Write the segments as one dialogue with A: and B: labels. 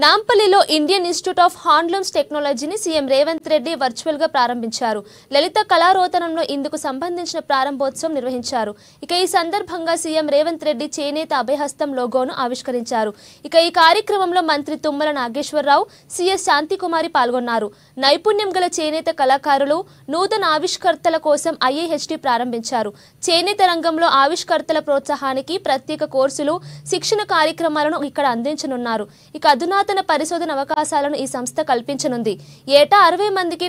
A: నాంపల్లిలో Indian institute of handlooms టెక్నాలజీని CM Revanth Reddy virtual గా ప్రారంభించారు. లలిత కళారోతనంలో ఇందుకు సంబంధించిన ప్రారంభోత్సవం నిర్వహించారు. ఇక ఈ సందర్భంగా సీఎం రేవంత్ రెడ్డి చేనేత అభయహస్తం లోగోను ఆవిష్కరించారు. ఇక ఈ కార్యక్రమంలో మంత్రి తుమ్మల నాగేశ్వరరావు, సిఎస్ శాంతికుమారి పాల్గొన్నారు. నైపుణ్యం గల చేనేత కళాకారులు, నూతన ఆవిష్కర్తల కోసం ఐఐహెచ్టి ప్రారంభించారు. చేనేత రంగంలో ఆవిష్కర్తల ప్రోత్సాహానికి ప్రత్యేక కోర్సులు, శిక్షణ కార్యక్రమాలను ఇక్కడ అందించనున్నారు. ఇక అధునాతన పరిశోధన అవకాశాలను ఈ సంస్థ కల్పించనుంది. ఏటా 60 మందికి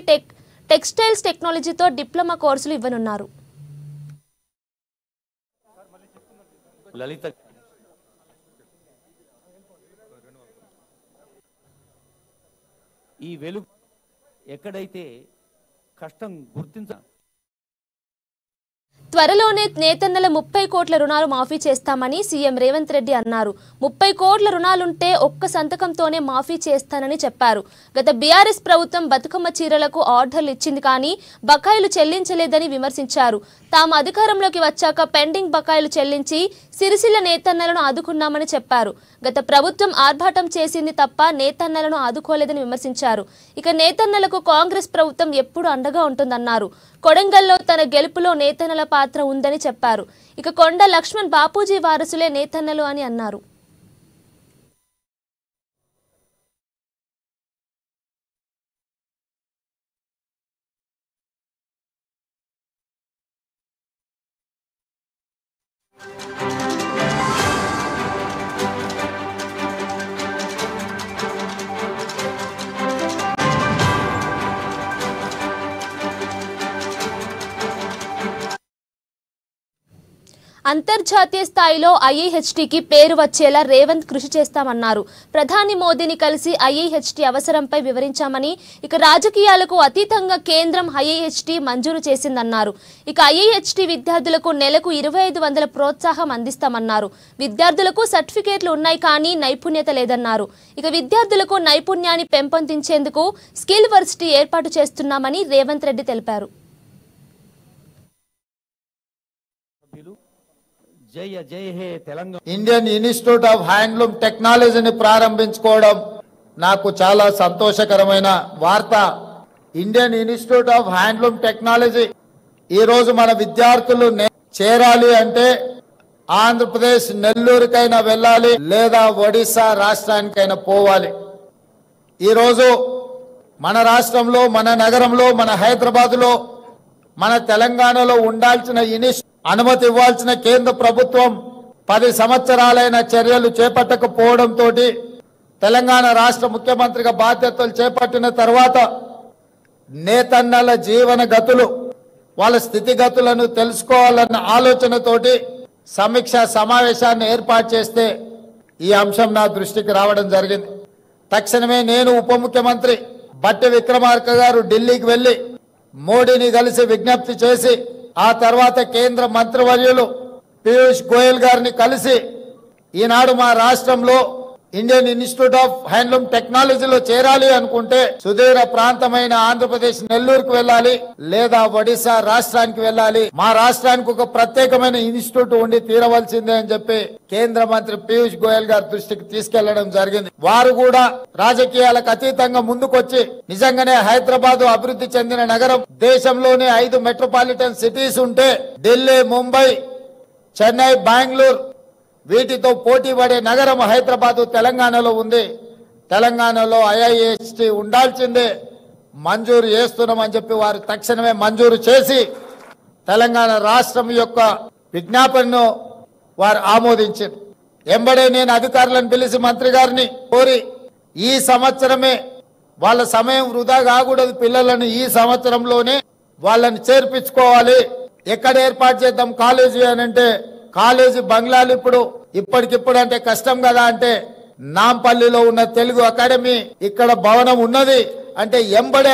A: టెక్స్టైల్స్ టెక్నాలజీతో డిప్లొమా కోర్సులు ఇవ్వనున్నారు.
B: లలిత ఈ వెలుగు ఎక్కడైతే కష్టం గుర్తించ
A: త్వరలోనే నేతన్నల 30 కోట్ల రుణాలు మాఫీ చేస్తామని సీఎం రేవంత్ రెడ్డి అన్నారు. 30 కోట్ల రుణాలుంటే ఒక్క సంతకంతోనే మాఫీ చేస్తానని చెప్పారు. గత బీఆర్ఎస్ ప్రభుత్వం బతుకమ్మ చీరలకు ఆర్డర్లు ఇచ్చింది కానీ బకాయిలు చెల్లించలేదని విమర్శించారు. తాము అధికారంలోకి వచ్చాక పెండింగ్ బకాయిలు చెల్లించి సిరిసిల్ల నేతన్నలను ఆదుకున్నామని చెప్పారు. గత ప్రభుత్వం ఆర్భాటం చేసింది తప్ప నేతన్నలను ఆదుకోలేదని విమర్శించారు. ఇక నేతన్నలకు కాంగ్రెస్ ప్రభుత్వం ఎప్పుడు అండగా ఉంటుందన్నారు. కొడంగల్లో తన గెలుపులో నేతన్నల పాత్ర ఉందని చెప్పారు. ఇక కొండ లక్ష్మణ్ బాపూజీ వారసులే నేతన్నలు అని అన్నారు. అంతర్జాతీయ స్థాయిలో ఐఐహెచ్టికి పేరు వచ్చేలా రేవంత్ కృషి చేస్తామన్నారు. ప్రధాని మోదీని కలిసి ఐఐహెచ్టి అవసరంపై వివరించామని, ఇక రాజకీయాలకు అతీతంగా కేంద్రం ఐఐహెచ్టి మంజూరు చేసిందన్నారు. ఇక ఐఐహెచ్టి విద్యార్థులకు నెలకు 2500 ప్రోత్సాహం అందిస్తామన్నారు. విద్యార్థులకు సర్టిఫికేట్లు ఉన్నాయి కానీ నైపుణ్యత లేదన్నారు. ఇక విద్యార్థులకు నైపుణ్యాన్ని పెంపొందించేందుకు స్కిల్ వర్సిటీ ఏర్పాటు చేస్తున్నామని రేవంత్ రెడ్డి తెలిపారు.
C: ఇండియన్ ఇన్స్టిట్యూట్ ఆఫ్ హ్యాండ్లూమ్ టెక్నాలజీని ప్రారంభించుకోవడం నాకు చాలా సంతోషకరమైన వార్త. Indian institute of handloom technology ఈ రోజు మన విద్యార్థులు చేరాలి అంటే ఆంధ్రప్రదేశ్ నెల్లూరుకైనా వెళ్ళాలి లేదా ఒడిశా రాష్ట్రానికైనా పోవాలి. ఈరోజు మన రాష్ట్రంలో, మన నగరంలో, మన హైదరాబాద్లో, మన తెలంగాణలో ఉండాల్సిన అనుమతి ఇవ్వాల్సిన కేంద్ర ప్రభుత్వం 10 సంవత్సరాలైన చర్యలు చేపట్టకపోవడంతో తెలంగాణ రాష్ట్ర ముఖ్యమంత్రిగా బాధ్యతలు చేపట్టిన తర్వాత నేతన్నల జీవన గతులు, వాళ్ళ స్థితిగతులను తెలుసుకోవాలన్న ఆలోచనతోటి సమీక్షా సమావేశాన్ని ఏర్పాటు చేస్తే ఈ అంశం నా దృష్టికి రావడం జరిగింది. తక్షణమే నేను ఉప ముఖ్యమంత్రి బట్టి విక్రమార్క గారు ఢిల్లీకి వెళ్లి మోడీని కలిసి విజ్ఞప్తి చేసి ఆ తర్వాత కేంద్ర మంత్రివర్యులు పీయూష్ గోయల్ గారిని కలిసి ఈనాడు మా రాష్ట్రంలో ఇండియన్ ఇన్స్టిట్యూట్ ఆఫ్ హ్యాండ్లూమ్ టెక్నాలజీలో చేరాలి అనుకుంటే సుదూర ప్రాంతమైన ఆంధ్రప్రదేశ్ నెల్లూరుకు వెళ్ళాలి లేదా ఒడిశా రాష్ట్రానికి వెళ్ళాలి. మా రాష్ట్రానికి ఒక ప్రత్యేకమైన ఇన్స్టిట్యూట్ ఉండి తీరవలసిందే అని చెప్పి కేంద్ర మంత్రి పీయూష్ గోయల్ గారి దృష్టికి తీసుకెళ్లడం జరిగింది. వారు కూడా రాజకీయాలకు అతీతంగా ముందుకొచ్చి నిజంగానే హైదరాబాద్ అభివృద్ధి చెందిన నగరం, దేశంలోనే 5 మెట్రోపాలిటన్ సిటీస్ ఉంటే ఢిల్లీ, ముంబై, చెన్నై, బెంగళూరు వీటితో పోటీ పడే నగరం హైదరాబాద్ తెలంగాణలో ఉంది. తెలంగాణలో ఐఐహెచ్టి ఉండాల్సిందే, మంజూరు చేస్తున్నామని చెప్పి వారు తక్షణమే మంజూరు చేసి తెలంగాణ రాష్ట్రం యొక్క విజ్ఞాపనను వారు ఆమోదించారు. ఎంబడే నేను అధికారులను పిలిచి మంత్రి గారిని కోరి ఈ సంవత్సరమే వాళ్ళ సమయం వృధా కాకూడదు, పిల్లలను ఈ సంవత్సరంలోనే వాళ్ళని చేర్పించుకోవాలి. ఎక్కడ ఏర్పాటు చేద్దాం కాలేజీ అని అంటే కాలేజీ బంగ్లాలు ఇప్పటికిప్పుడు అంటే కష్టం కదా అంటే నాంపల్లిలో ఉన్న తెలుగు అకాడమీ ఇక్కడ భవనం ఉన్నది అంటే ఎంబడే